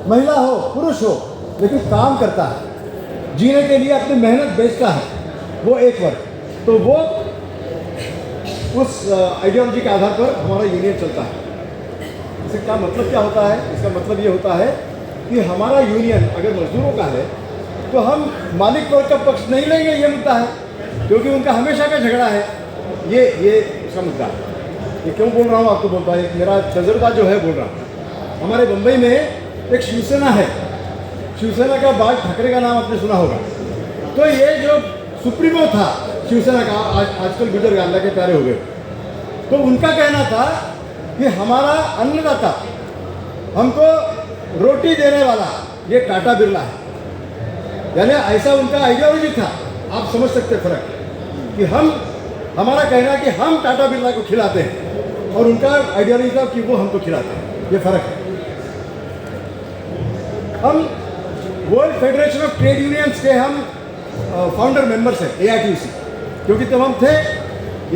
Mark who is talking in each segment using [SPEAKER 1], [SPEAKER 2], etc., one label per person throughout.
[SPEAKER 1] महिला हो पुरुष हो, लेकिन काम करता है, जीने के लिए अपनी मेहनत बेचता है, वो एक वर्ग। तो वो उस आइडियोलॉजी के आधार पर हमारा यूनियन चलता है। इसका मतलब क्या होता है? इसका मतलब ये होता है कि हमारा यूनियन अगर मजदूरों का है तो हम मालिक वर्ग का पक्ष नहीं लेंगे, ये मुद्दा है, क्योंकि उनका हमेशा का झगड़ा है। ये उसका मुद्दा है। ये क्यों बोल रहा हूँ आपको बोलता है, मेरा तजुर्बा जो है बोल रहा हूँ। हमारे मुंबई में एक शिवसेना है, शिवसेना का बाल ठाकरे का नाम आपने सुना होगा। तो ये जो सुप्रीमो था शिवसेना का, आजकल गुजर गया, अल्लाह के प्यारे हो गए। तो उनका कहना था कि हमारा अन्नदाता, हमको रोटी देने वाला ये टाटा बिरला है। यानी ऐसा उनका आइडियोलॉजी था। आप समझ सकते फर्क कि हमारा कहना कि हम टाटा बिरला को खिलाते हैं और उनका आइडियोलॉजी था कि वो हमको खिलाते हैं। ये फर्क है। हम world federation of trade unions के हम फाउंडर मेंबर्स हैं, AITUC, क्योंकि तब हम थे,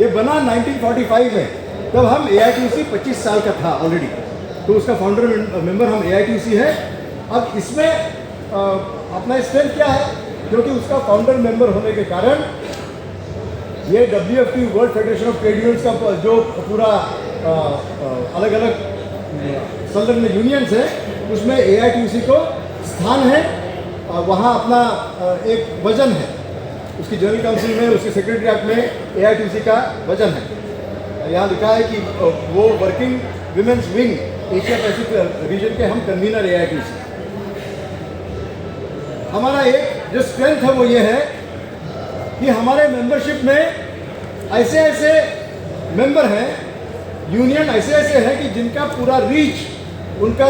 [SPEAKER 1] ये बना 1945 में, तब हम AITUC 25 साल का था ऑलरेडी, तो उसका फाउंडर मेंबर हम AITUC है। अब इसमें अपना स्ट्रेंथ क्या है? क्योंकि उसका फाउंडर मेंबर होने के कारण ये WFT world federation of trade unions का जो पूरा अलग अलग संलग्न यूनियंस है, उसमें AITUC को स्थान है। वहाँ अपना एक वजन है, उसकी जनरल काउंसिल में, उसके सेक्रेटरीट में AITUC का वजन है। यहाँ लिखा है कि वो working women's wing Asia Pacific region के हम कन्वीनर AITUC। हमारा एक जो स्ट्रेंथ है वो ये है कि हमारे मेंबरशिप में ऐसे ऐसे मेंबर हैं, यूनियन ऐसे ऐसे हैं कि जिनका पूरा रीच, उनका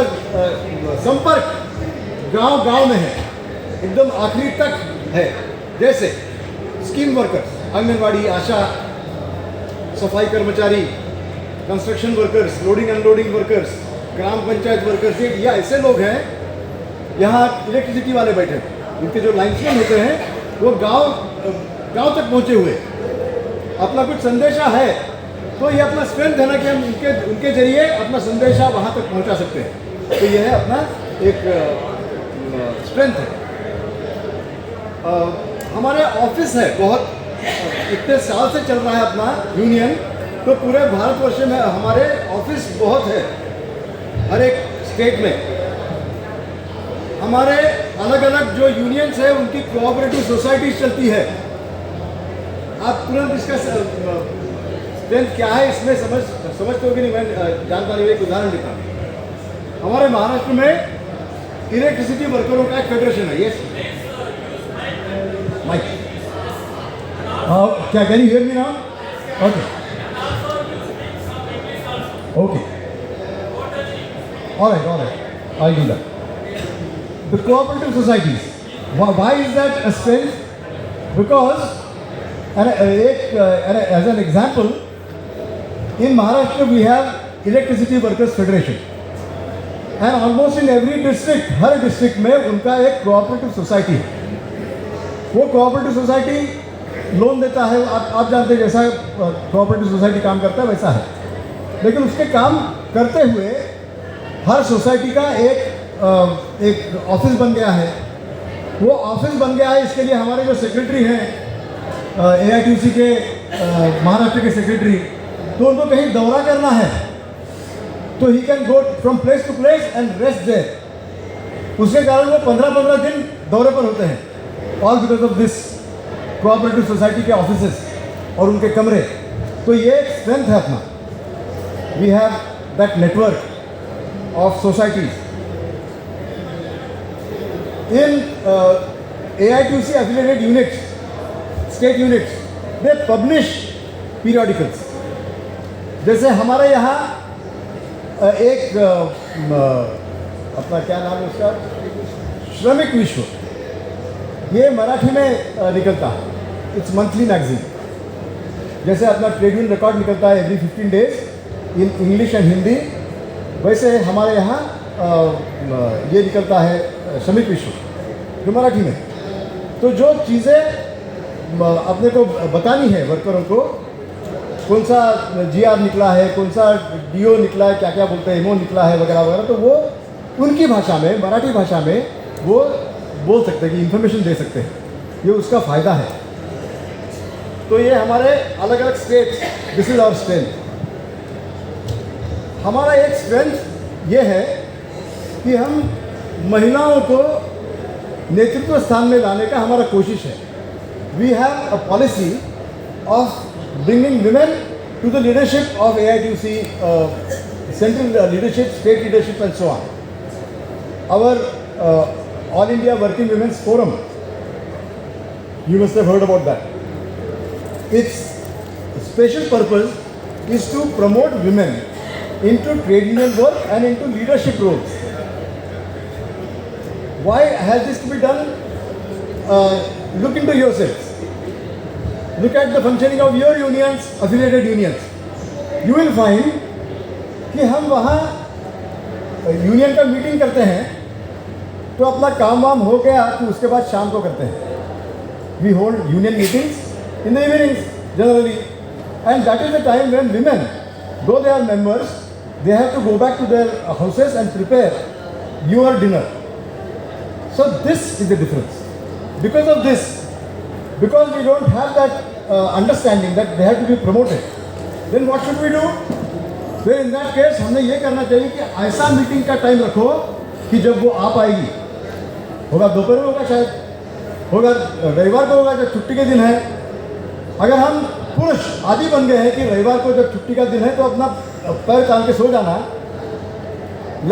[SPEAKER 1] संपर्क गांव-गांव में है, एकदम आखिरी तक है। जैसे स्कीम वर्कर्स, आंगनवाड़ी, आशा, सफाई कर्मचारी, construction workers, loading unloading workers, ग्राम पंचायत वर्कर्स, ये ऐसे लोग हैं। यहाँ इलेक्ट्रिसिटी वाले बैठे हैं, इनके जो लाइन्समैन होते हैं वो गांव तक पहुँचे हुए, अपना कुछ संदेशा है तो ये अपना स्ट्रेंथ है ना कि हम उनके जरिए अपना संदेशा वहाँ तक पहुँचा सकते हैं। तो ये है अपना एक स्ट्रेंथ है। हमारे ऑफिस है बहुत, इतने साल से चल रहा है अपना यूनियन, तो पूरे भारतवर्ष में हमारे ऑफिस बहुत है, हर एक स्टेट में। हमारे अलग अलग जो यूनियंस है उनकी कोऑपरेटिव सोसाइटीज चलती है। आप तुरंत इसका स्ट्रेंथ क्या है इसमें समझते हो कि नहीं, मैं जानता नहीं। एक उदाहरण देता हूँ। हमारे महाराष्ट्र में इलेक्ट्रिसिटी वर्करों का एक फेडरेशन है। ये माइक, क्या can you hear me now? Okay okay, alright, I do that. The cooperative societies, why is that a strength? Because as an example, in Maharashtra we have Electricity Workers Federation, and almost in every district, her district में उनका एक cooperative society है। वो cooperative society loan देता है, आप जानते हैं जैसा cooperative society काम करता है वैसा है, लेकिन उसके काम करते हुए हर सोसाइटी का एक ऑफिस बन गया है। वो ऑफिस बन गया है, इसके लिए हमारे जो सेक्रेटरी हैं AITUC के महाराष्ट्र के सेक्रेटरी, तो उनको कहीं दौरा करना है तो he can go from place to place and rest there. उसके कारण वो 15-15 दिन दौरे पर होते हैं, all because of this cooperative society के ऑफिसेस और उनके कमरे। तो ये एक स्ट्रेंथ है अपना। We have that network of societies. In AITUC affiliated units, state units, they publish periodicals. जैसे हमारे यहाँ एक अपना क्या नाम है उसका, श्रमिक विश्व, ये मराठी में निकलता है। It's monthly magazine. जैसे अपना ट्रेड यूनियन रिकॉर्ड निकलता है every 15 days in English and Hindi, वैसे हमारे यहाँ ये निकलता है श्रमिक विश्व, जो मराठी में। तो जो चीज़ें अपने को बतानी है वर्करों को, कौन सा GR निकला है, कौन सा DO निकला है, क्या क्या बोलते हैं, MO निकला है वगैरह वगैरह, तो वो उनकी भाषा में, मराठी भाषा में वो बोल सकते हैं, कि इंफॉर्मेशन दे सकते हैं। ये उसका फ़ायदा है। तो ये हमारे अलग अलग states, this is our strength. हमारा एक स्ट्रेंथ ये है कि हम महिलाओं को नेतृत्व स्थान में लाने का हमारा कोशिश है। We have a policy of bringing women to the leadership of AITUC, central leadership, state leadership and so on. Our All India Working Women's Forum, you must have heard about that. Its special purpose is to promote women into trade union work and into leadership roles. Why has this to be done? Look into yourselves. Look at the functioning of your unions, affiliated unions. You will find कि हम वहाँ union का meeting करते हैं तो अपना काम वाम हो गया तो उसके बाद शाम को करते हैं. We hold union meetings in the evenings generally, and that is the time when women, though they are members, they have to go back to their houses and prepare your dinner. So this is the difference. Because of this, because we don't have that understanding that they have to be promoted, then what should we do? Then in that case हमने ये करना चाहिए कि ऐसा meeting का time रखो कि जब वो आ पाएगी, होगा दोपहर में, होगा शायद, होगा रविवार को, होगा जब छुट्टी के दिन है. अगर हम पुरुष आदि बन गए हैं कि रविवार को जब छुट्टी का दिन है तो अपना पैर तान के सो जाना,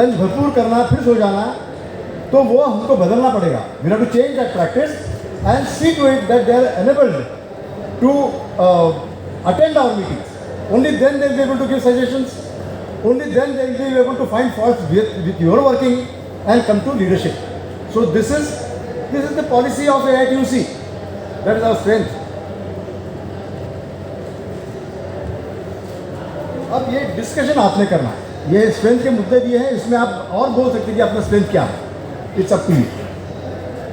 [SPEAKER 1] लंच भरपूर करना, फिर सो जाना, तो वो हमको बदलना पड़ेगा. We have to change that practice and see to it that they are enabled to attend our meetings. Only then they will be able to give suggestions. Only then they will be able to find faults with your working and come to leadership. So this is the policy of AITUC. That is our strength. अब ये discussion आपने करना है. ये strength के मुद्दे दिए हैं, इसमें आप और बोल सकते हैं कि अपना स्ट्रेंथ क्या है. It's up to you.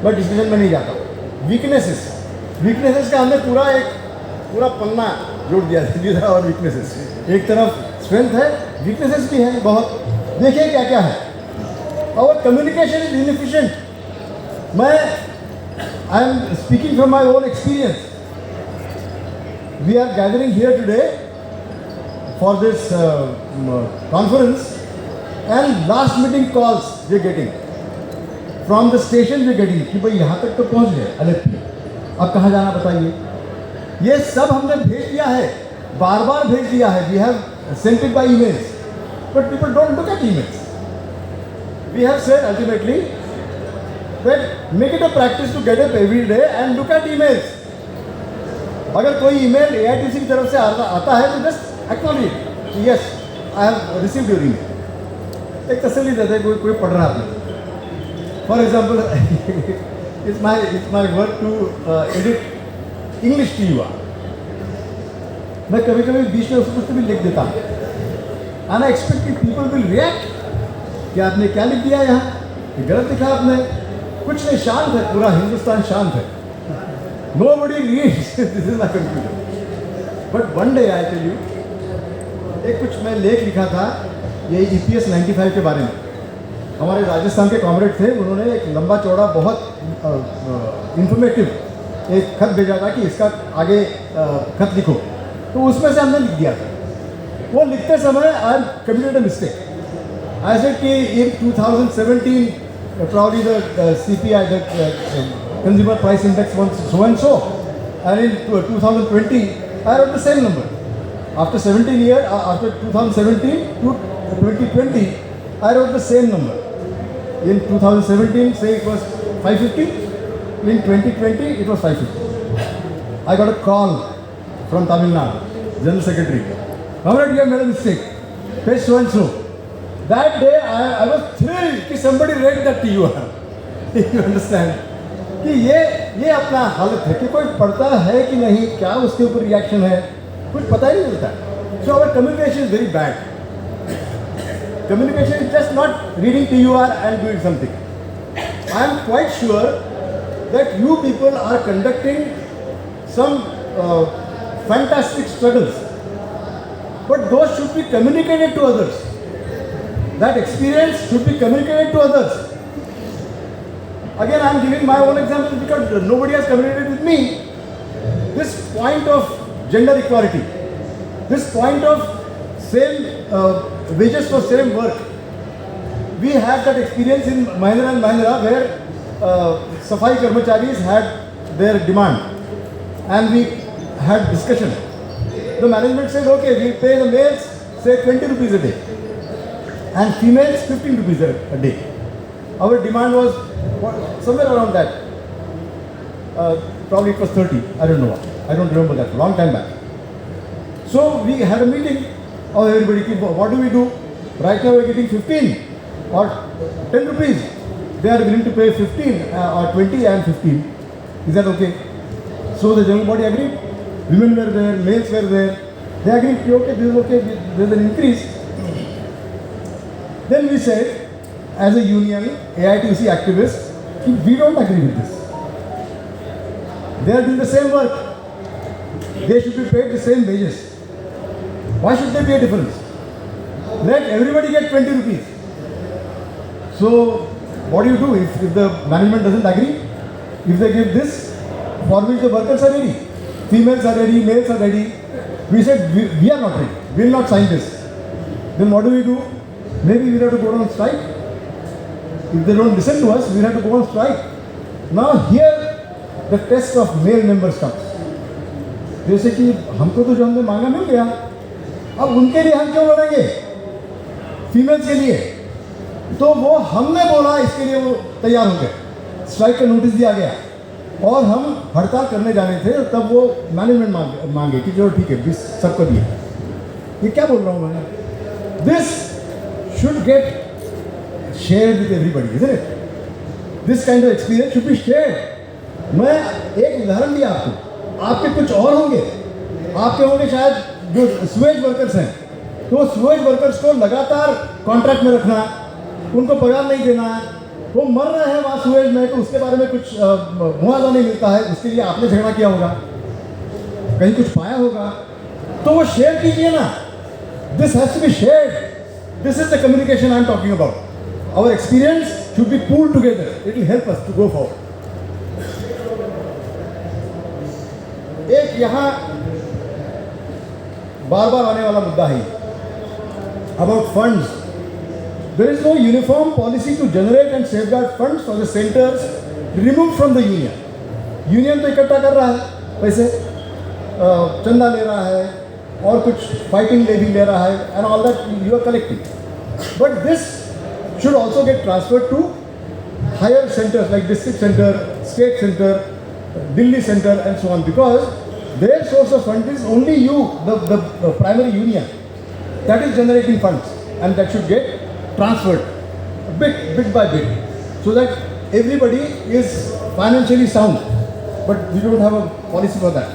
[SPEAKER 1] मैं डिस्कशन में नहीं जाता. वीकनेसेस का हमने पूरा पन्ना जोड़ दिया है. These are our weaknesses. एक तरफ स्ट्रेंथ है, वीकनेसेस भी हैं बहुत. देखिए क्या क्या है. Our communication is inefficient. I am speaking from my own experience. We are gathering here today for this conference, and last meeting calls we are getting from the station. We getting कि भाई यहाँ तक तो पहुँच गए अलेप्पी, अब कहाँ जाना बताइए. ये सब हमने भेज दिया है, बार बार भेज दिया है. We have sent it by emails, but people don't look at emails. We have said ultimately that make it a practice to get up every day and look at emails. अगर कोई ईमेल AITC की तरफ से आता है तो just acknowledge, yes I have received your email. एक तसल्ली देते हैं कोई पढ़ रहा है. For example, it's my work to edit English TUR. मैं कभी कभी बीच में उसको भी लिख देता हूँ. And I expect कि people will react. कि आपने क्या लिख दिया यहाँ, ये गलत लिखा आपने. कुछ नहीं, शांत है, पूरा हिंदुस्तान शांत है. Nobody reads. This is my conclusion. But one day I tell you, एक कुछ मैं लेख लिखा था ये EPS 95 के बारे में. हमारे राजस्थान के कॉमरेड थे, उन्होंने एक लंबा चौड़ा बहुत इंफॉर्मेटिव एक खत भेजा था कि इसका आगे खत लिखो. तो उसमें से हमने लिख दिया था. वो लिखते समय आई committed a mistake. I said कि इन 2017 probably the CPI, the Consumer Price Index was so and so, and in 2020 I wrote the same number. After 17 years, after 2017 to 2020, I wrote the same number. In 2017, say it was 550. In 2020, it was 550. I got a call from Tamil Nadu, General Secretary. Comrade, you have made a mistake. Page so and so. That day, I was thrilled कि somebody read that TUR. You understand? कि ये अपना हालत है कि कोई पढ़ता है कि नहीं, क्या उसके ऊपर रिएक्शन है, कुछ पता ही नहीं चलता. So our communication is very bad. Communication is just not reading TUR and doing something. I am quite sure that you people are conducting some fantastic struggles, but those should be communicated to others. that experience should be communicated to others. Again, I am giving my own example because nobody has communicated with me. This point of gender equality, this point of same wages for same work, we had that experience in Mahindra and Mahindra where Safai Karmacharis had their demand and we had discussion. The management said, okay, we pay the males say 20 rupees a day and females 15 rupees a day. Our demand was somewhere around that. Probably it was 30, I don't know. I don't remember that, long time back. So we had a meeting of everybody, what do we do? Right now we are getting 15 or 10 rupees. They are willing to pay 15 or 20 and 15. Is that okay? So the general body agreed. Women were there, males were there. They agreed, okay, this is okay, there is an increase. Then we said, as a union, AITC activists, we don't agree with this. They are doing the same work. They should be paid the same wages. Why should there be a difference? Let everybody get 20 rupees. So, what do you do if the management doesn't agree? If they give this, for which the workers are ready. Females are ready, males are ready. We said, we are not ready. We will not sign this. Then what do? Maybe we have to go on strike. If they don't listen to us, we have to go on strike. Now here, the test of male members comes. जैसे कि हमको तो जो हमने मांगा मिल गया, अब उनके लिए हम क्यों लड़ेंगे? फीमेल्स के लिए। तो वो हमने बोला, इसके लिए वो तैयार हो गए। स्ट्राइक का नोटिस दिया गया और हम हड़ताल करने जाने थे, तब वो मैनेजमेंट मांगे कि चलो ठीक है, सबको दिए। ये क्या बोल रहा हूँ मैं? This should get shared with everybody, isn't it? This kind of experience should be shared. मैं एक उदाहरण दिया आपको, आपके कुछ और होंगे, आपके होंगे शायद जो स्वेज वर्कर्स हैं, तो स्वेज वर्कर्स को लगातार कॉन्ट्रैक्ट में रखना, उनको पगार नहीं देना, वो मर रहे हैं वहाँ स्वेज में, तो उसके बारे में कुछ मुआवजा नहीं मिलता है, उसके लिए आपने झगड़ा किया होगा, कहीं कुछ पाया होगा, तो वो शेयर कीजिए ना. This has to be shared. This is the communication I am talking about. Our experience should be pooled together. It will help us to go forward. एक यहाँ बार बार आने वाला मुद्दा है about funds. There is no uniform policy to generate and safeguard funds for the centers removed from the union. Union तो इकट्ठा कर रहा है पैसे, चंदा ले रहा है और कुछ फाइटिंग लेवी ले रहा है, and all that you are collecting. But this should also get transferred to higher centers like district center, state center, Delhi center, and so on, because their source of fund is only you, the primary union, that is generating funds, and that should get transferred bit by bit, so that everybody is financially sound. But we don't have a policy for that.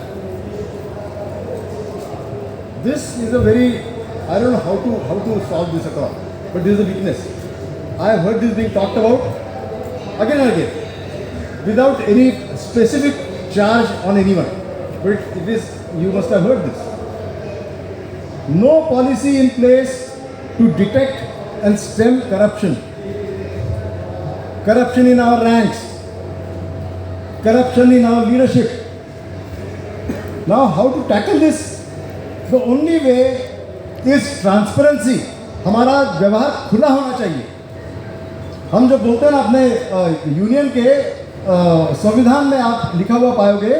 [SPEAKER 1] This is a very, I don't know how to solve this at all, but this is a weakness. I have heard this being talked about again and again without any specific charge on anyone, but it is, you must have heard this. No policy in place to detect and stem corruption. Corruption in our ranks, corruption in our leadership. Now how to tackle this? The only way is transparency. हमारा व्यवहार खुला होना चाहिए. हम जो बोलते हैं ना, अपने यूनियन के संविधान में आप लिखा हुआ पाओगे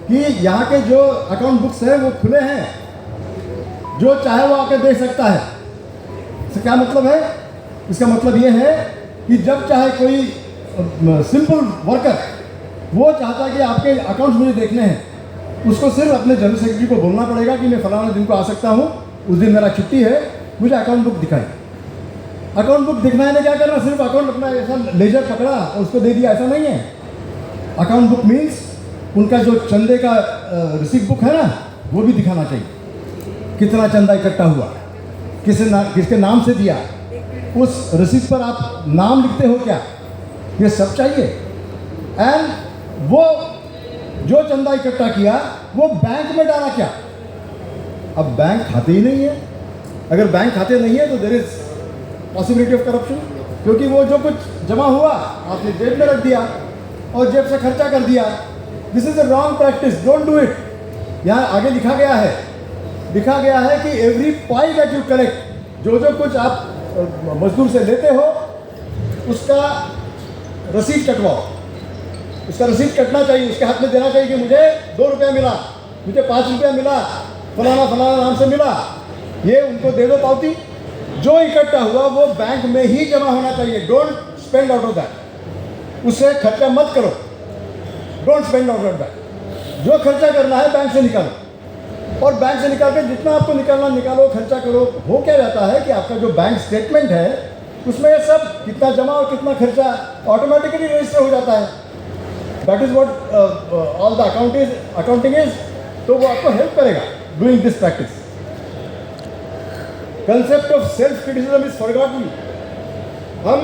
[SPEAKER 1] कि यहाँ के जो अकाउंट बुक्स हैं वो खुले हैं, जो चाहे वो आके देख सकता है. इसका क्या मतलब है? इसका मतलब ये है कि जब चाहे कोई सिंपल वर्कर वो चाहता है कि आपके अकाउंट्स मुझे देखने हैं, उसको सिर्फ अपने जनरल सेक्रेटरी को बोलना पड़ेगा कि मैं फलाना दिन को आ सकता हूँ, उस दिन मेरा छुट्टी है, मुझे अकाउंट बुक दिखाई. अकाउंट बुक दिखना है क्या करना, सिर्फ अकाउंट अपना ऐसा लेजर पकड़ा और उसको दे दिया, ऐसा नहीं है. अकाउंट बुक मीन्स उनका जो चंदे का रिसिप्ट बुक है ना, वो भी दिखाना चाहिए. कितना चंदा इकट्ठा हुआ, किसके नाम से दिया, उस रिसिप्ट पर आप नाम लिखते हो क्या, ये सब चाहिए. एंड वो जो चंदा इकट्ठा किया वो बैंक में डाला क्या? अब बैंक खाते ही नहीं है. अगर बैंक खाते नहीं है तो there is possibility of corruption, क्योंकि वो जो कुछ जमा हुआ आपने जेब में रख दिया और जेब से खर्चा कर दिया। This is a wrong practice, don't do it. यहाँ आगे लिखा गया है कि every pi that you collect, जो कुछ आप मजदूर से लेते हो उसका रसीद कटवाओ, उसका रसीद कटना चाहिए, उसके हाथ में देना चाहिए कि मुझे 2 रुपया मिला, मुझे 5 रुपया मिला, फलाना फलाना नाम से मिला, ये उनको दे दो पावती। जो इकट्ठा हुआ वो बैंक में ही जमा होना चाहिए। Don't spend out of that, उससे खर्चा मत करो। Don't spend out of that. जो खर्चा करना है बैंक से निकालो, और बैंक से निकाल के जितना आपको निकालना निकालो, खर्चा करो। हो क्या जाता है कि आपका जो बैंक स्टेटमेंट है उसमें सब कितना जमा और कितना खर्चा ऑटोमेटिकली रजिस्टर हो जाता है। That is what all the accounting is. तो वो आपको हेल्प करेगा doing this practice. Concept of self criticism is forgotten. हम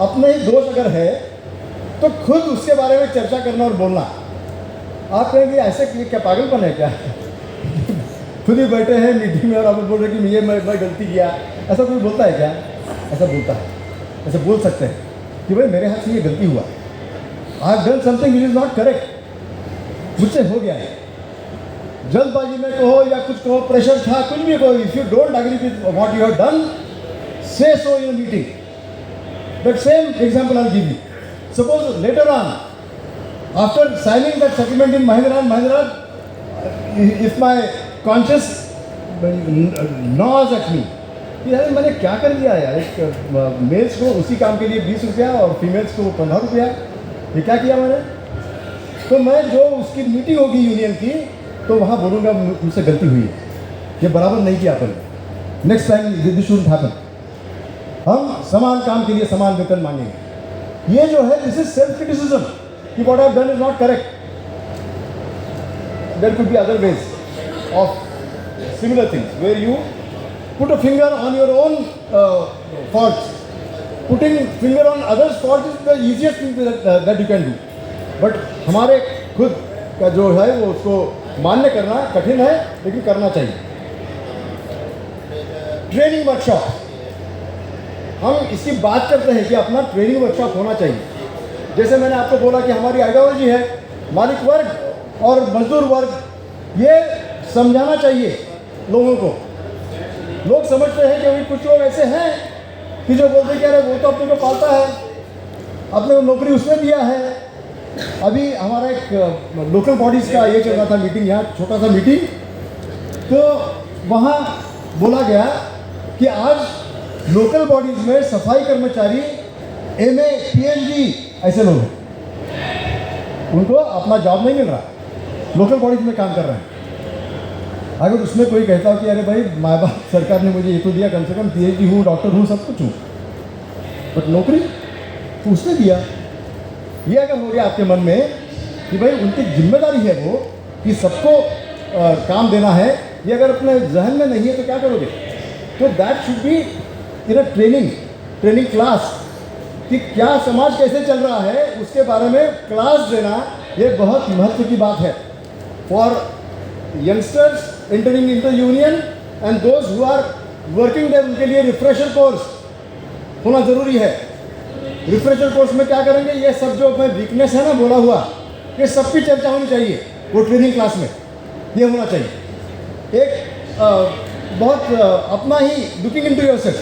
[SPEAKER 1] अपने ही दोस्त अगर है तो खुद उसके बारे में चर्चा करना और बोलना। आप कहेंगे ऐसे क्या पागलपन है क्या? खुद ही बैठे हैं मीटिंग में और आप बोल रहे कि ये मैं गलती किया। ऐसा कोई बोलता है क्या? ऐसा बोलता है, ऐसा बोल सकते हैं कि भाई मेरे हाथ से ये गलती हुआ, आई have done something which is not correct, मुझसे हो गया है। जल्दबाजी में कहो या कुछ कहो, प्रेशर था, कुछ भी कहो, if you don't agree with what you have done, say so in meeting. That same example I give you. Suppose later on, after signing that settlement in Mahindra & Mahindra, if my conscience gnaws at me, यार मैंने क्या कर दिया यार, एक mails को उसी काम के लिए 20 रुपया और फीमेल्स को 15 रुपया, ये क्या किया मैंने? तो मैं जो उसकी मीटिंग होगी यूनियन की, तो वहाँ बोलूँगा मुझसे गलती हुई है, ये बराबर नहीं किया अपन, next time this shouldn't happen. हम समान काम के लिए समान वेतन मांगेंगे। ये जो है दिस इज सेल्फ क्रिटिसिज्म कि what I have done is not correct. There could be other ways of similar things where you put a finger on your own faults. Putting finger on others' fault is the easiest thing that you can do. But हमारे खुद का जो है वो उसको मान्य करना कठिन है, लेकिन करना चाहिए। ट्रेनिंग वर्कशॉप, हम इसकी बात करते हैं कि अपना ट्रेनिंग वर्कशॉप होना चाहिए। जैसे मैंने आपको बोला कि हमारी आइडियोलॉजी है मालिक वर्ग और मजदूर वर्ग, ये समझाना चाहिए लोगों को। लोग समझते हैं कि अभी कुछ लोग ऐसे हैं कि जो बोलते हैं कि अरे वो तो अपने को पालता है, अपने को नौकरी उसने दिया है। अभी हमारा एक लोकल बॉडीज़ का ये चल रहा था मीटिंग, यहाँ छोटा सा मीटिंग, तो वहाँ बोला गया कि आज लोकल बॉडीज़ में सफाई कर्मचारी MA PhD ऐसे लोग हैं, उनको अपना जॉब नहीं मिल रहा, लोकल बॉडीज़ में काम कर रहे हैं। अगर उसमें कोई कहता हो कि अरे भाई माँ बाप सरकार ने मुझे ये तो दिया, कम से कम PhD हूँ, डॉक्टर हूँ, सब कुछ हूँ, बट नौकरी तो उसने दिया। ये अगर हो गया आपके मन में कि भाई उनकी जिम्मेदारी है वो कि सबको काम देना है, ये अगर अपने जहन में नहीं है तो क्या करोगे? तो that should be in a training class कि क्या समाज कैसे चल रहा है उसके बारे में क्लास देना, ये बहुत महत्व की बात है। For youngsters entering in the union and those who are working there, उनके लिए रिफ्रेशर कोर्स होना ज़रूरी है। रिफ्रेशर कोर्स में क्या करेंगे? ये सब जो अपने वीकनेस है ना बोला हुआ, ये सब की चर्चा होनी चाहिए वो ट्रेनिंग क्लास में, ये होना चाहिए। एक बहुत अपना ही लुकिंग इनटू योरसेल्फ।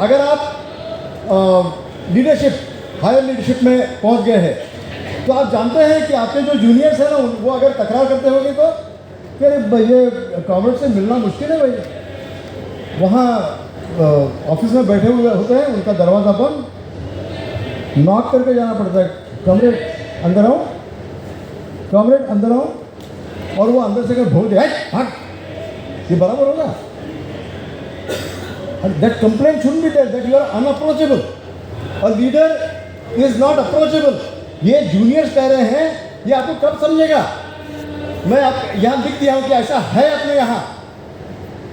[SPEAKER 1] अगर आप लीडरशिप, हायर लीडरशिप में पहुंच गए हैं, तो आप जानते हैं कि आपके जो जूनियर्स हैं ना, वो अगर तकरार करते होंगे तो अरे ये कॉमरेड से मिलना मुश्किल है भाई, वहाँ ऑफिस में बैठे हुए होते हैं, उनका दरवाज़ा बंद, नॉक करके जाना पड़ता है, कॉमरेड अंदर आओ, कॉमरेड अंदर आओ, और वो अंदर से अगर भोग दे हट, ये बराबर होगा? That complaint should be there that you are unapproachable, और लीडर इज नॉट अप्रोचेबल। ये जूनियर्स कह रहे हैं, ये आपको कब समझेगा? मैं आप यहाँ लिख दिया हूँ कि ऐसा है अपने यहाँ।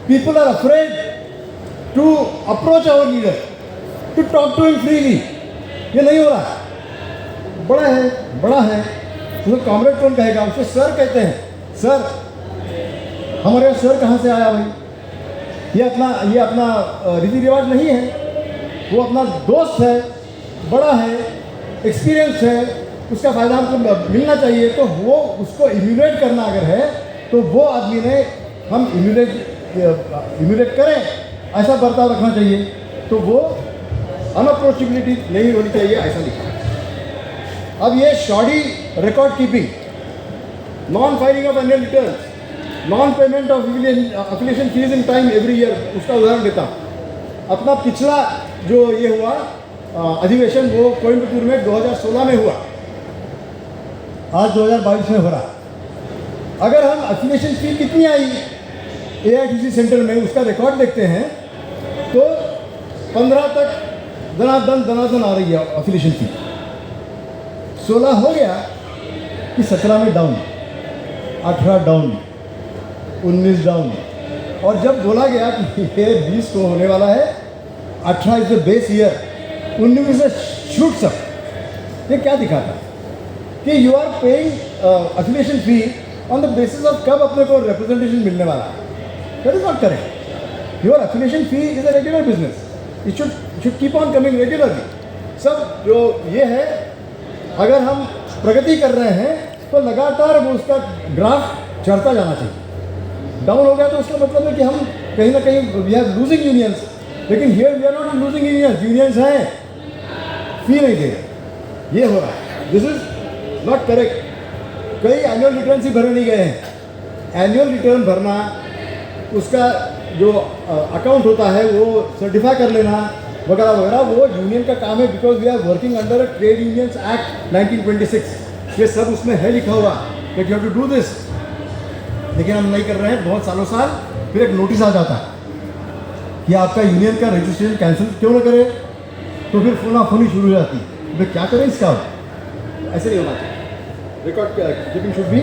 [SPEAKER 1] People are afraid to approach our leader, to talk to him freely. ये नहीं हो रहा, बड़ा है तो कॉमरेड कौन कहेगा? उसको सर कहते हैं। सर, हमारे यहाँ सर कहाँ से आया भाई? ये अपना रीति रिवाज नहीं है, वो अपना दोस्त है, बड़ा है, एक्सपीरियंस है, उसका फ़ायदा हमको मिलना चाहिए। तो वो उसको इम्यूलेट करना अगर है तो वो आदमी ने हम इम्यूलेट करें, ऐसा बर्ताव रखना चाहिए। तो वो अनअप्रोचेबिलिटी नहीं होनी चाहिए, ऐसा लिखा। अब ये shoddy record keeping, non filing of annual returns, non payment of affiliation fees in time every year, उसका उदाहरण देता हूँ। अपना पिछला जो ये हुआ अधिवेशन, वो कोयम्बटूर में 2016 में हुआ, आज 2022 में हो रहा। अगर हम एफिलिएशन फी कितनी आई AITC सेंटर में, उसका रिकॉर्ड देखते हैं तो 15 तक दनादन आ रही है एफिलिएशन फी। 16 हो गया कि 17 में डाउन, 18 डाउन, 19 डाउन, और जब बोला गया कि ये 20 को होने वाला है, 18 इज द बेस ईयर, 19 से शूट्स अप। ये क्या दिखाता है कि you are paying affiliation fee on the basis of कब अपने को रिप्रेजेंटेशन मिलने वाला है। That is not correct. Your affiliation fee is a regular business, it should keep on coming regularly. सब जो ये है, अगर हम प्रगति कर रहे हैं तो लगातार वो उसका ग्राफ चढ़ता जाना चाहिए। डाउन हो गया तो उसका मतलब है कि हम कहीं ना कहीं वी आर लूजिंग यूनियंस, लेकिन here we are not losing unions हैं, फी नहीं दे रहे, ये हो रहा है। This is not correct. कई एनुअल रिटर्न ही भरे नहीं गए हैं। एनुअल रिटर्न भरना, उसका जो अकाउंट होता है वो सर्टिफाई कर लेना वगैरह वगैरह, वो यूनियन का काम है, because we are working under trade unions act 1926। ये सब उसमें है लिखा हुआ कि you have to do this, लेकिन हम नहीं कर रहे हैं बहुत सालों साल। फिर एक नोटिस आ जाता है कि आपका यूनियन का रजिस्ट्रेशन कैंसिल क्यों ना करे, तो फिर फोनाफोनी शुरू हो जाती है, फिर क्या करें इसका। ऐसे नहीं होना चाहिए। Record keeping should be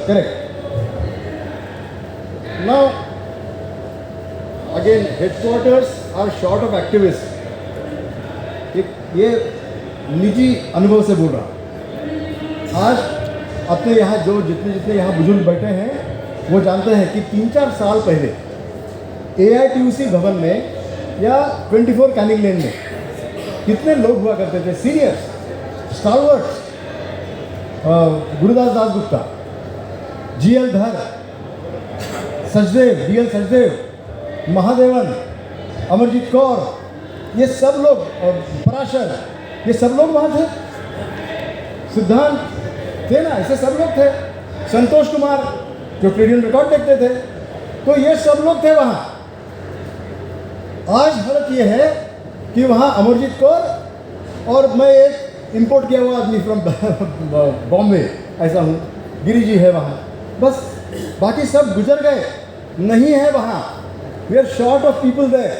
[SPEAKER 1] correct. Now, again, headquarters are short of activists. ये निजी अनुभव से बोल रहा। आज अपने यहाँ जो जितने यहाँ बुजुर्ग बैठे हैं वो जानते हैं कि 3-4 साल पहले AITUC भवन में या 24 कैनिंग लेन में कितने लोग हुआ करते थे, सीनियर्स, स्टालवर्ट्स, गुरुदास दासगुप्ता, GL धर, सचदेव, DL सचदेव, महादेवन, अमरजीत कौर, ये सब लोग, पराशर, ये सब लोग वहाँ थे। सिद्धांत थे ना, ऐसे सब लोग थे। संतोष कुमार जो ट्रेड यूनियन रिकॉर्ड देखते थे, तो ये सब लोग थे वहाँ। आज हालत ये है कि वहाँ अमरजीत कौर और मैं एक इंपोर्ट किया हुआ आदमी फ्रॉम बॉम्बे ऐसा हूँ, गिरी जी है वहाँ, बस बाकी सब गुजर गए, नहीं है वहाँ। We are short of people there.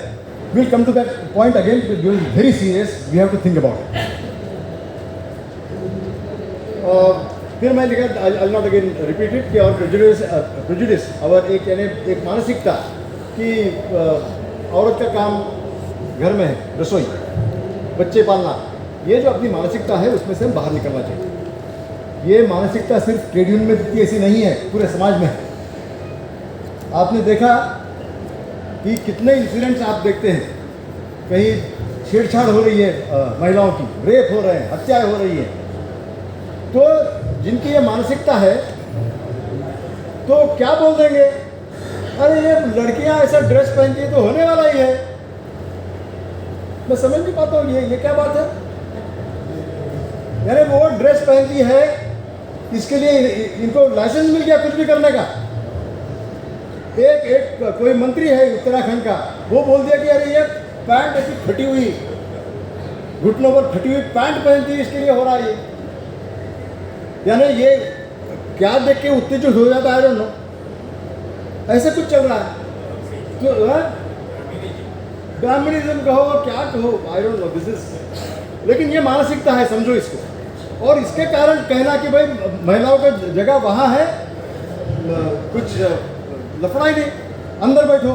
[SPEAKER 1] Will come to that point again, very serious, we have to think about it. फिर मैं लिखा, I not again repeat it, कि और प्रेजुडिस और एक मानसिकता कि औरत का काम घर में है, रसोई, बच्चे पालना, ये जो अपनी मानसिकता है उसमें से हम बाहर निकलना चाहिए। ये मानसिकता सिर्फ ट्रेड यूनियन में दिखती ऐसी नहीं है, पूरे समाज में है। आपने देखा कि कितने इंसिडेंट्स आप देखते हैं, कहीं छेड़छाड़ हो रही है महिलाओं की, रेप हो रहे हैं, हत्याएं हो रही है, तो जिनकी ये मानसिकता है तो क्या बोल देंगे, अरे ये लड़कियां ऐसा ड्रेस पहनती है तो होने वाला ही है। मैं समझ नहीं पाता हूँ ये क्या बात है। यानी वो ड्रेस पहनती है, इसके लिए इनको लाइसेंस मिल गया कुछ भी करने का। एक कोई मंत्री है उत्तराखंड का, वो बोल दिया कि अरे ये पैंट ऐसी फटी हुई, घुटनों पर फटी हुई पैंट पहनती है, इसके लिए हो रहा है ये। यानी ये क्या देख के उत्तेजित हो जाता है, आई डोंट नो, ऐसे कुछ चल रहा है। तो ब्राह्मणिज्म कहो क्या कहो, I don't know, this is, लेकिन ये मानसिकता है, समझो इसको। और इसके कारण कहना कि भाई महिलाओं का जगह वहाँ है, कुछ लफड़ा ही नहीं, अंदर बैठो,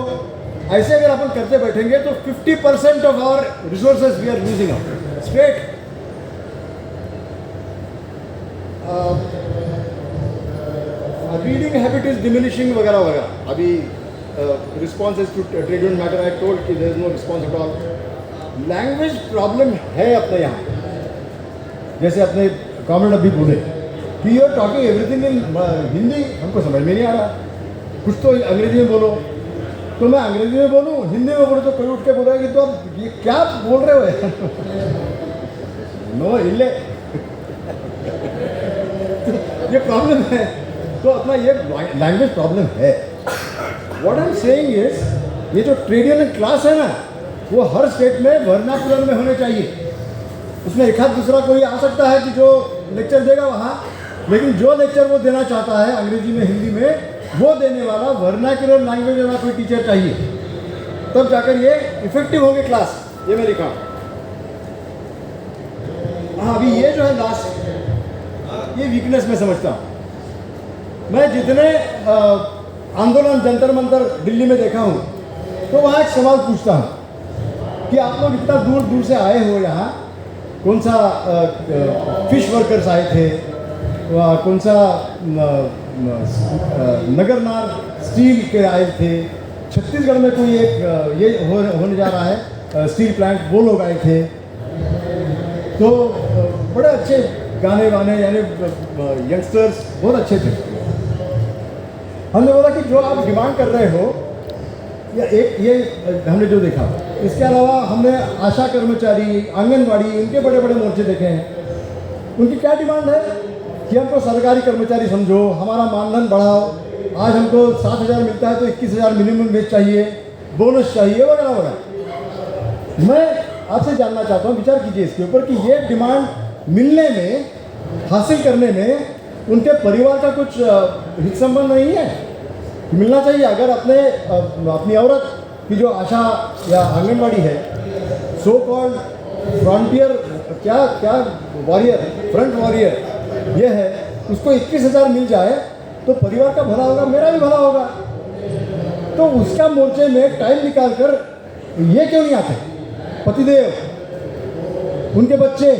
[SPEAKER 1] ऐसे अगर अपन करते बैठेंगे तो 50% of our resources we are using out straight. Reading habit is diminishing वगैरह वगैरह। अभी responses to trade union matter. I told कि there is no response at all. Language problem है अपने यहाँ, जैसे अपने कॉमेंट अभी बोले कि you are talking everything in Hindi, हमको समझ में नहीं आ रहा, कुछ तो अंग्रेजी में बोलो। तो मैं अंग्रेजी में बोलूँ, हिंदी में बोलूँ, तो कोई उठ के बोलेगा कि तो आप ये क्या बोल रहे हो नो इल्ले ये प्रॉब्लम है, तो अपना ये लैंग्वेज प्रॉब्लम है। What I am saying is, ये जो ट्रेड यूनियन क्लास है ना, वो हर स्टेट में वर्नाकुलर में होने चाहिए। उसमें एक आध दूसरा कोई आ सकता है कि जो लेक्चर देगा वहाँ, लेकिन जो लेक्चर वो देना चाहता है अंग्रेजी में, हिंदी में, वो देने वाला वर्नाकुलर लैंग्वेज वाला कोई टीचर चाहिए, तब जाकर ये इफेक्टिव होंगे क्लास। ये मैं लिखा। हाँ, अभी ये जो है लास्ट, ये वीकनेस मैं समझता हूँ। मैं जितने आंदोलन जंतर मंतर दिल्ली में देखा हूँ, तो वहाँ एक सवाल पूछता हूँ कि आप लोग इतना दूर दूर से आए हो यहाँ, कौन सा फिश वर्कर्स आए थे, कौन सा नगरनार स्टील के आए थे, छत्तीसगढ़ में कोई एक ये होने जा रहा है स्टील प्लांट, वो लोग आए थे। तो बड़े अच्छे गाने वाने, यानी यंगस्टर्स बहुत अच्छे थे। हमने बोला कि जो आप डिमांड कर रहे हो, या एक ये हमने जो देखा, इसके अलावा हमने आशा कर्मचारी, आंगनवाड़ी, इनके बड़े बड़े मोर्चे देखे हैं। उनकी क्या डिमांड है कि हमको सरकारी कर्मचारी समझो, हमारा मानधन बढ़ाओ, आज हमको 7,000 मिलता है तो 21,000 मिनिमम वेज चाहिए, बोनस चाहिए, वगैरह वगैरह। मैं आपसे जानना चाहता हूँ, विचार कीजिए इसके ऊपर कि ये डिमांड मिलने में, हासिल करने में उनके परिवार का कुछ हित संबंध नहीं है? मिलना चाहिए। अगर अपनी औरत की जो आशा या आंगनवाड़ी है, सो कॉल्ड फ्रंटियर, क्या वॉरियर, फ्रंट वॉरियर ये है, उसको 21,000 मिल जाए तो परिवार का भला होगा, मेरा भी भला होगा। तो उसका मोर्चे में टाइम निकाल कर ये क्यों नहीं आते? पतिदेव, उनके बच्चे,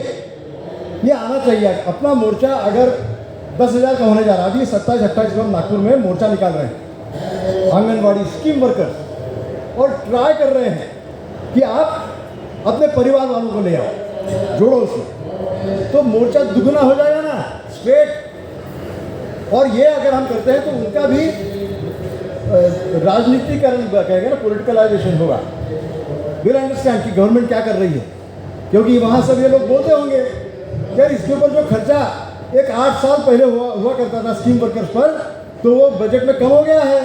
[SPEAKER 1] ये आना चाहिए। अपना मोर्चा अगर 10,000 का होने जा रहा है, अभी 27-28 को नागपुर में मोर्चा निकाल रहे हैं आंगनवाड़ी स्कीम वर्कर्स, और ट्राई कर रहे हैं कि आप अपने परिवार वालों को ले आओ, जोड़ो उसमें, तो मोर्चा दुगना हो जाएगा ना, स्ट्रेट। और ये अगर हम करते हैं तो उनका भी राजनीतिकरण कहेंगे ना, पॉलिटिकलाइजेशन होगा। विल अंडरस्टैंड कि गवर्नमेंट क्या कर रही है, क्योंकि वहाँ सब ये लोग बोलते होंगे यार इसके ऊपर जो खर्चा एक 8 साल पहले हुआ करता था स्कीम वर्कर्स पर, तो वो बजट में कम हो गया है,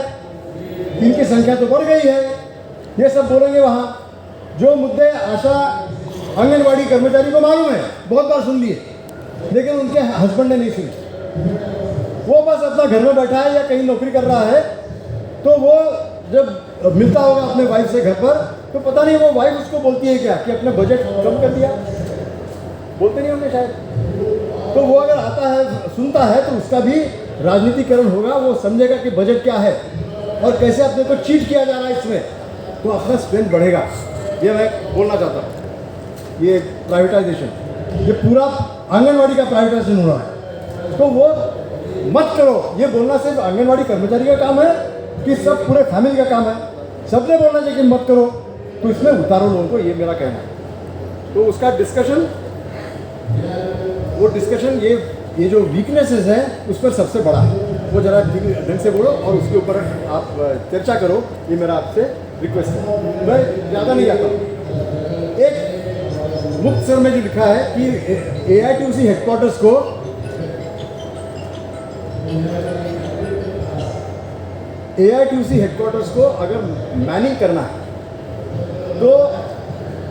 [SPEAKER 1] इनकी संख्या तो बढ़ गई है। ये सब बोलेंगे वहाँ। जो मुद्दे आशा आंगनवाड़ी कर्मचारी को मालूम है, बहुत बार सुन लिए, लेकिन उनके हस्बैंड ने नहीं सुनी। वो बस अपना घर में बैठा है या कहीं नौकरी कर रहा है, तो वो जब मिलता होगा अपने वाइफ से घर पर, तो पता नहीं वो वाइफ उसको बोलती है क्या कि अपने बजट कम कर दिया, बोलते नहीं होंगे शायद। तो वो अगर आता है, सुनता है, तो उसका भी राजनीतिकरण होगा। वो समझेगा कि बजट क्या है और कैसे अपने को चीट किया जा रहा है इसमें, तो अपना स्ट्रेंथ बढ़ेगा। ये मैं बोलना चाहता हूँ। ये प्राइवेटाइजेशन, ये पूरा आंगनवाड़ी का प्राइवेटाइजेशन हो रहा है, तो वो मत करो। ये बोलना सिर्फ आंगनवाड़ी कर्मचारी का काम है कि सब पूरे फैमिली का काम है? सबने बोलना चाहिए कि मत करो, तो इसमें उतारो लोगों को, ये मेरा कहना है। तो उसका डिस्कशन, वो डिस्कशन, ये जो वीकनेसेस हैं उस पर सबसे बड़ा है, वो जरा ढंग से बोलो और उसके ऊपर आप चर्चा करो, ये मेरा आपसे रिक्वेस्ट है। मैं ज़्यादा नहीं जाता हूँ। एक मुक्त सर में जो लिखा है कि AITUC हेडक्वार्टर्स को अगर मैनिंग करना है, तो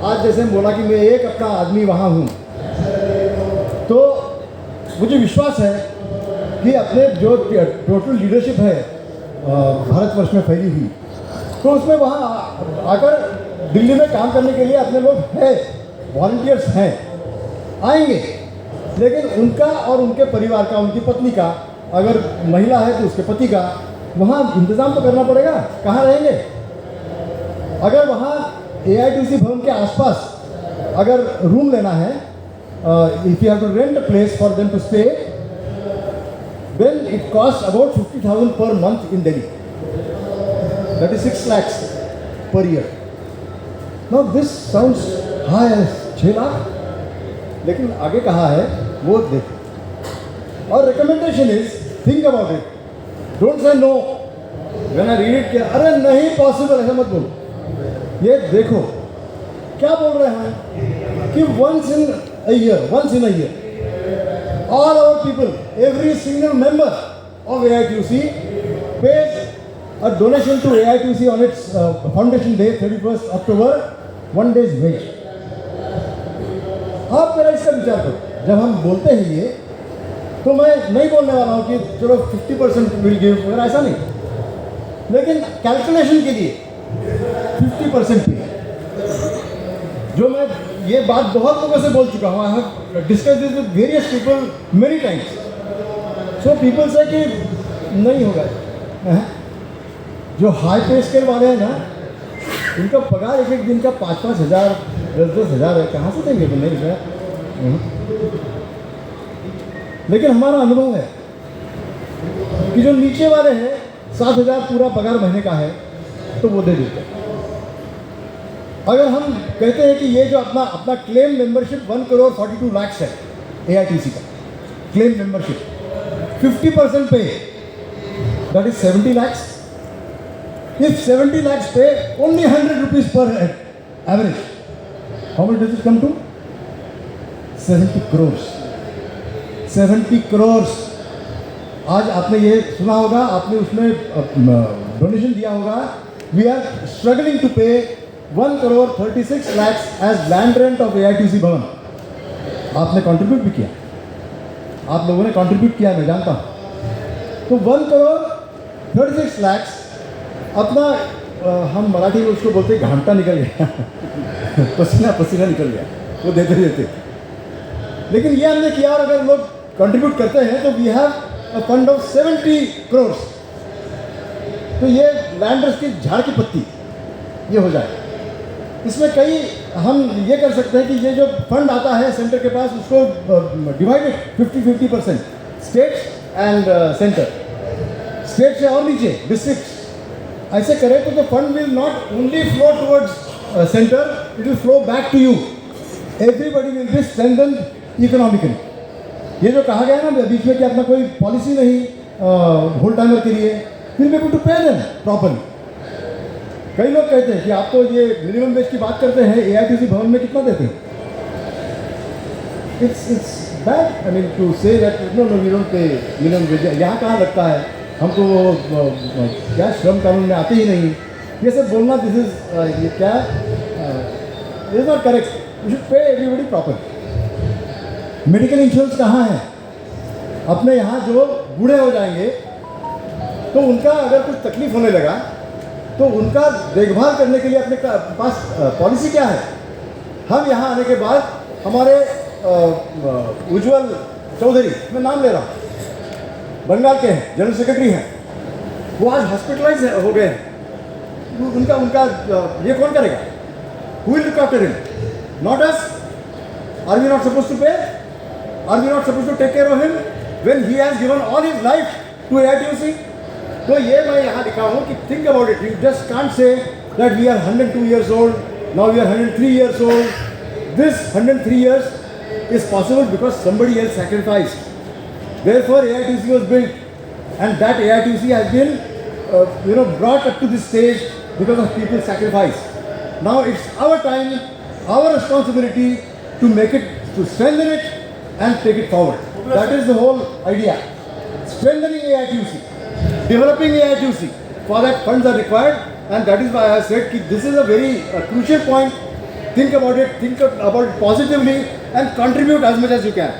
[SPEAKER 1] आज जैसे बोला कि मैं एक अपना आदमी वहाँ हूँ, तो मुझे विश्वास है कि अपने जो टोटल लीडरशिप है भारतवर्ष में फैली हुई, तो उसमें वहाँ आकर दिल्ली में काम करने के लिए अपने लोग हैं, वॉलंटियर्स हैं, आएंगे। लेकिन उनका और उनके परिवार का, उनकी पत्नी का, अगर महिला है तो उसके पति का, वहाँ इंतज़ाम तो करना पड़ेगा। कहाँ रहेंगे? अगर वहाँ AITUC भवन के आसपास अगर रूम लेना है, if you have to rent a place for them to stay, then it costs about 50,000 per month in Delhi. 36 lakhs per year. Now this sounds high, 6 lakh, लेकिन आगे कहा है वो देखो. और recommendation is think about it. Don't say no. When I read it कि अरे नहीं possible, ऐसा मत बोलो. ये देखो क्या बोल रहे हैं कि once in a year, all our people, every single member of AITUC pays a donation to AITUC on its foundation day, 31st October, 1 day's wage. आप मेरा इसका विचार करो. जब हम बोलते हैं ये, तो मैं नहीं बोलने वाला हूँ कि चलो 50% विल गिव, मगर ऐसा नहीं. लेकिन कैलकुलेशन के लिए 50% भी, जो मैं ये बात बहुत लोगों से बोल चुका हूँ. I have discuss this with various people many times. So people से कि नहीं होगा. जो हाई पे स्केल वाले हैं ना, उनका पगार एक दिन का 5-5 हज़ार, 10-10 हज़ार है. कहाँ से देंगे? तो नहीं है. लेकिन हमारा अनुभव है कि जो नीचे वाले हैं 7,000 पूरा पगार महीने का है, तो वो दे देते हैं. अगर हम कहते हैं कि ये जो अपना क्लेम मेंबरशिप 1,42 लाख है AITC का क्लेम मेंबरशिप, 50% पे, that is 70 lakhs. If 70 lakhs pay only 100 rupees per head average, how much does it come to? 70 crores. 70 crores. आज आपने ये सुना होगा, आपने उसमें डोनेशन दिया होगा. वी आर स्ट्रगलिंग टू पे 1,36 lakhs as land rent of AITC भवन. आपने कंट्रीब्यूट भी किया, आप लोगों ने कंट्रीब्यूट किया, मैं जानता हूँ. तो 1,36 lakhs अपना, हम मराठी में उसको बोलते हैं घामटा निकल गया. पसीना निकल गया वो देते देते. लेकिन ये हमने किया, और अगर लोग कंट्रीब्यूट करते हैं तो we have a fund of 70 crores. तो ये लैंडर्स की झाड़ की पत्ती ये हो जाए. इसमें कई हम ये कर सकते हैं कि ये जो फंड आता है सेंटर के पास, उसको divided 50-50% state and centre. State से और नीचे डिस्ट्रिक्ट, ऐसे करें तो fund will not only flow towards centre, it will flow back to you. Everybody will be strengthened economically. ये जो कहा गया ना बीच में कि अपना कोई पॉलिसी नहीं होल टाइमर के लिए, will be able to pay them properly. कई लोग कहते हैं कि आप तो ये मिनिमम वेज की बात करते हैं, AITC भवन में कितना देते हैं? It's bad, I mean to say that no we don't pay minimum wage. यहाँ कहाँ लगता है हमको? क्या श्रम कानून में आते ही नहीं. ये सब बोलना, दिस इज ये क्या is not correct. You should pay everybody proper. Medical insurance कहाँ है? अपने यहाँ जो बूढ़े हो जाएंगे तो उनका अगर कुछ तकलीफ होने लगा तो उनका देखभाल करने के लिए अपने पास पॉलिसी क्या है? हम यहाँ आने के बाद हमारे उज्जवल चौधरी, मैं नाम ले रहा हूँ, बंगाल के हैं, जनरल सेक्रेटरी हैं, वो आज हॉस्पिटलाइज हो गए हैं. उनका ये कौन करेगा? Who will look after him? Not us. Are we not suppose to pay? Are we not suppose to take care of him when he has given all his life to AITUC? तो ये मैं यहाँ लिखा हूँ कि think about it. You just can't say that we are 102 years old, now we are 103 years old. This 103 years is possible because somebody else sacrificed. Therefore AITC was built, and that AITC has been brought up to this stage because of people's sacrifice. Now it's our time, our responsibility to make it, to strengthen it and take it forward. That is the whole idea. Strengthening AITUC, developing AITUC. For that funds are required, and that is why I have said that this is a very crucial point. Think about it, think about it positively and contribute as much as you can.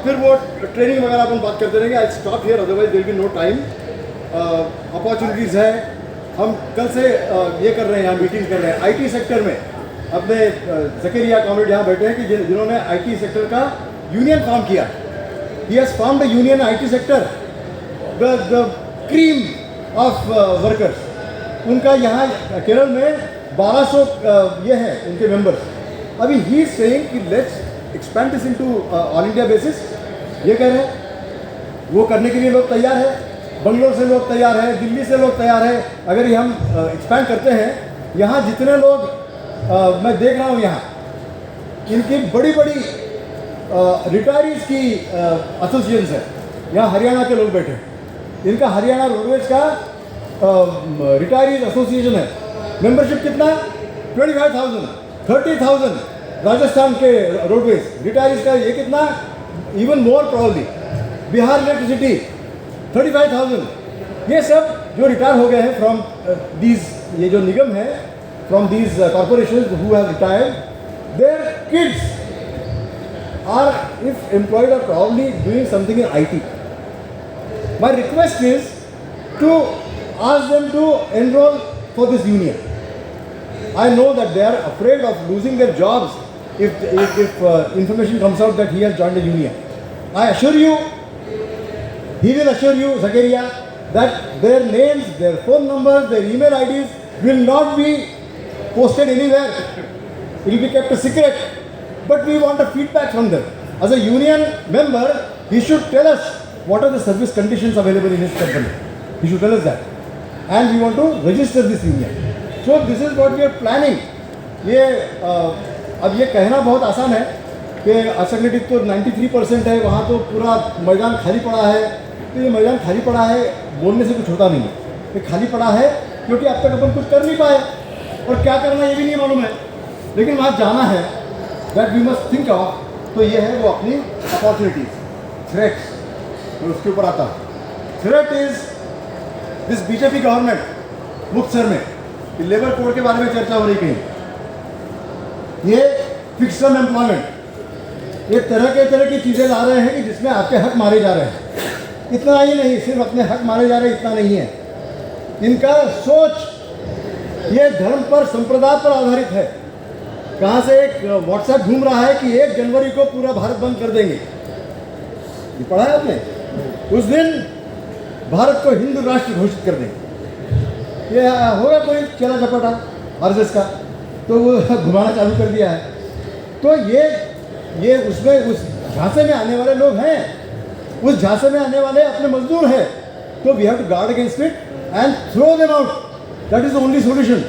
[SPEAKER 1] फिर वो training वगैरह अपन बात करते रहेंगे. I stop here, otherwise there will be no time. Opportunities है, हम कल से ये कर रहे हैं, मीटिंग कर रहे हैं IT सेक्टर में. अपने जकेरिया कॉमरेड यहाँ बैठे हैं कि जिन्होंने IT सेक्टर का यूनियन फॉर्म किया. He has formed a union IT sector, the cream of workers. उनका यहाँ केरल में 1200 ये है उनके मेंबर्स. अभी ही इज सेइंग कि let's expand this into all India basis. ये कह रहे हैं, वो करने के लिए लोग तैयार है. बंगलोर से लोग तैयार हैं, दिल्ली से लोग तैयार हैं। अगर ये हम एक्सपैंड करते हैं, यहाँ जितने लोग मैं देख रहा हूँ यहाँ, इनकी बड़ी बड़ी रिटायरीज की एसोसिएशंस है। यहाँ हरियाणा के लोग बैठे, इनका हरियाणा रोडवेज का रिटायरीज एसोसिएशन है। मेंबरशिप कितना? 25,000, 30,000। राजस्थान के रोडवेज रिटायरीज का ये कितना? Even more probably. Bihar electricity 35,000। ये सब जो रिटायर हो गए हैं फ्रॉम दीज, ये जो निगम है, from these corporation who have retired, their kids are, if employed, are probably doing something in IT. My request is to ask them to enroll for this union. I know that they are afraid of losing their jobs if information comes out that he has joined a union. I assure you, he will assure you, Zakaria, that their names, their phone numbers, their email IDs will not be posted anywhere. It will be kept a secret. But we want a feedback from them. As a union member, he should tell us what are the service conditions available in his company. He should tell us that. And we want to register this union. So this is what we are planning. ये अब ये कहना बहुत आसान है कि असंगठित तो 93% है, वहाँ तो पूरा मैदान खाली पड़ा है। तो ये मैदान खाली पड़ा है बोलने से कुछ होता नहीं है। ये खाली पड़ा है क्योंकि अब तक अपन कुछ कर नहीं पाए, और क्या करना ये भी नहीं मालूम है। लेकिन वहाँ जाना है, that we must think of. तो ये है वो अपनी अपॉर्चुनिटीज, थ्रेट्स, और उसके ऊपर आता है। Threat is this BJP government Muktsar में कि लेबर कोड के बारे में चर्चा हो रही कहीं, ये फिक्स टर्म एम्प्लॉयमेंट, ये तरह की चीज़ें ला रहे हैं कि जिसमें आपके हक मारे जा रहे हैं। इतना ही नहीं, सिर्फ अपने हक मारे जा रहे हैं इतना नहीं है, इनका सोच ये धर्म पर, संप्रदाय पर आधारित है। कहाँ से एक व्हाट्सएप घूम रहा है कि 1 जनवरी को पूरा भारत बंद कर देंगे। ये पढ़ा है आपने? उस दिन भारत को हिंदू राष्ट्र घोषित कर देंगे। ये होगा कोई चला चपाटा आरएसएस का, तो वो घुमाना चालू कर दिया है। तो ये उसमें उस झांसे में आने वाले लोग हैं, उस झांसे में आने वाले अपने मजदूर हैं। तो we have to guard against it and throw them out. That is the only solution.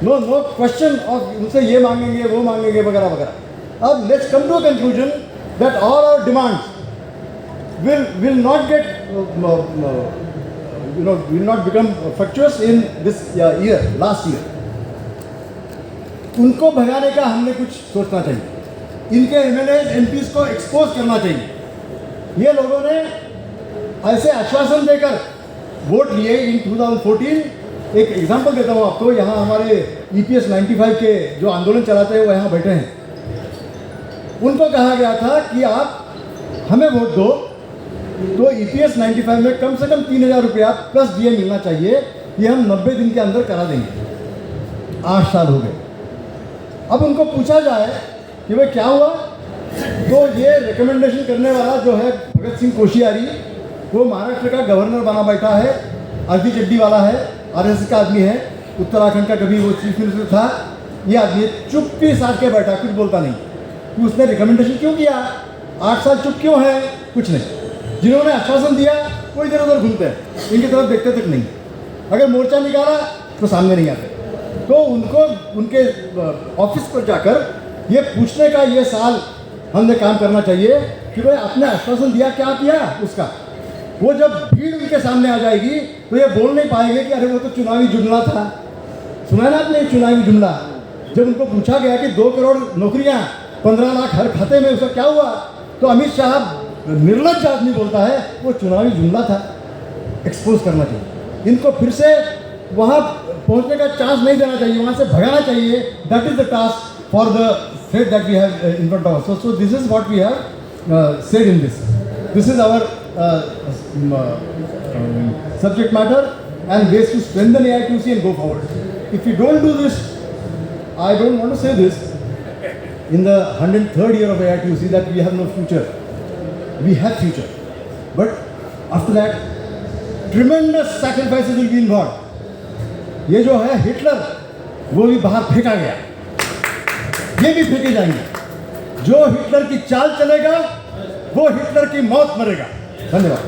[SPEAKER 1] No question of उनसे ये मांगेंगे वो मांगेंगे वगैरह वगैरह। अब let's come to conclusion that all our demands will not get will not become fructuous in this year, last year. उनको भगाने का हमने कुछ सोचना चाहिए। इनके एमएलएज एमपीज को एक्सपोज करना चाहिए। ये लोगों ने ऐसे आश्वासन देकर वोट लिए इन 2014। एक एग्जांपल देता हूँ आपको। यहाँ हमारे EPS 95 के जो आंदोलन चलाते हैं वो यहाँ बैठे हैं। उनको कहा गया था कि आप हमें वोट दो तो EPS 95 में कम से कम 3,000 रुपया प्लस DA मिलना चाहिए। ये हम 90 दिन के अंदर करा देंगे। 8 साल हो गए। अब उनको पूछा जाए कि भाई क्या हुआ, तो ये रिकमेंडेशन करने वाला जो है भगत सिंह कोश्यारी, वो महाराष्ट्र का गवर्नर बना बैठा है, अर्धी चड्डी वाला है, RSS का आदमी है, उत्तराखंड का कभी वो चीफ मिनिस्टर था। ये आदमी चुप्पी साध के बैठा, कुछ बोलता नहीं कि उसने रिकमेंडेशन क्यों किया, 8 साल चुप क्यों है, कुछ नहीं। जिन्होंने आश्वासन दिया वो इधर उधर घूमते हैं, इनकी तरफ देखते तक नहीं। अगर मोर्चा निकाला तो सामने नहीं आते। तो उनको उनके ऑफिस पर जाकर ये पूछने का ये साल हमने काम करना चाहिए कि भाई आपने आश्वासन दिया, क्या किया उसका। वो जब भीड़ उनके सामने आ जाएगी तो ये बोल नहीं पाएंगे कि अरे वो तो चुनावी जुमला था। सुना ना आपने चुनावी जुमला? जब उनको पूछा गया कि 2 करोड़ नौकरियां 15 लाख हर खाते में, उसका क्या हुआ, तो अमित शाह निर्लज्ज आदमी बोलता है वो चुनावी जुमला था। एक्सपोज करना चाहिए इनको, फिर से वहाँ पहुँचने का चांस नहीं देना चाहिए, वहाँ से भगाना चाहिए। That is the task for the threat that we have in front of us. So this is what we have said in this. This is our subject matter and ways to strengthen AITUC and go forward. If we don't do this, I don't want to say this in the 103rd year of AITUC that we have no future. We have future, but after that tremendous sacrifices will be involved. ये जो है Hitler, वो भी बाहर फेंका गया, ये भी फेंके जाएंगे। जो हिटलर की चाल चलेगा वो हिटलर की मौत मरेगा। धन्यवाद।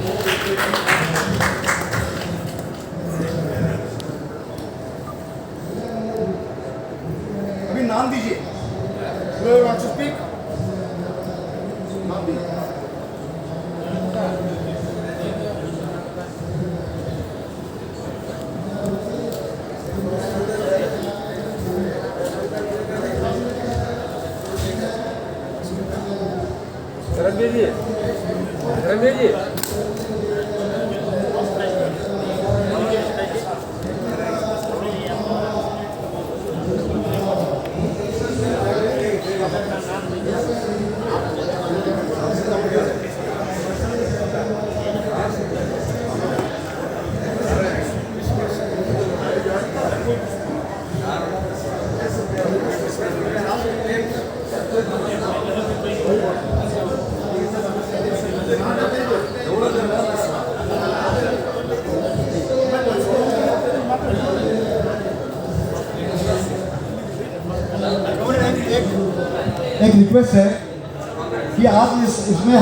[SPEAKER 2] Whoever wants to speak?
[SPEAKER 3] Ranbir जी, रणबीर जी,
[SPEAKER 1] एक रिक्वेस्ट है कि आप इसमें